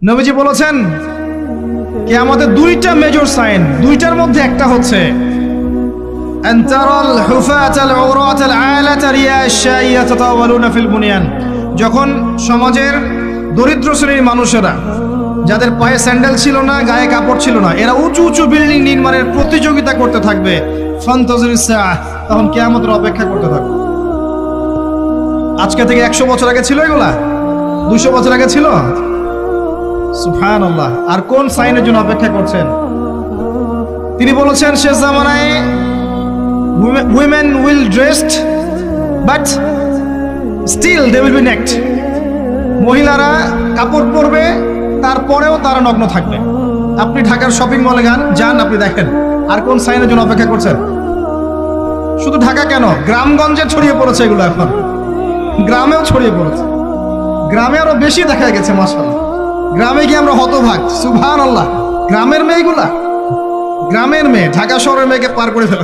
নবীজি বলেছেন কিয়ামতের দুইটা মেজর সাইন, দুইটার মধ্যে একটা হচ্ছে আনতারাল হুফাতাল উরাতাল আলাতা রিয়াশাইয়া তাতাওয়ালুনা ফিল বুনিয়ান। যখন সমাজের দরিদ্র শ্রেণীর মানুষেরা, যাদের পায়ে স্যান্ডেল ছিল না, গায়ে কাপড় ছিল না, এরা উঁচু উঁচু বিল্ডিং নির্মাণের প্রতিযোগিতা করতে থাকবে, ফান্তাজিরিস সাআহ, তখন কিয়ামতের অপেক্ষা করতে থাকবে। আজকে থেকে 100 বছর আগে ছিল এগুলা? 200 বছর আগে ছিল? সুবহানাল্লাহ। আর কোন সাইনের জন্য অপেক্ষা করছেন? তিনি বলেছেন শেষ জামানায় women will dressed but still they will be naked। মহিলারা কাপড় পরবে, তারপরেও তারা নগ্ন থাকবে। আপনি ঢাকার শপিং মলে যান, আপনি দেখেন। আর কোন সাইনের জন্য অপেক্ষা করছেন? শুধু ঢাকা কেন, গ্রামগঞ্জে ছড়িয়ে পড়েছে এগুলো, এখন গ্রামেও ছড়িয়ে পড়েছে। গ্রামে আরো বেশি দেখা গেছে মাশাআল্লাহ। গ্রামে গিয়ে আমরা হতভাগ, সুবহানাল্লাহ। গ্রামের মেয়েগুলা, গ্রামের মেয়ে ঢাকা শহরের মেয়েকে পার করে ফেলেছে।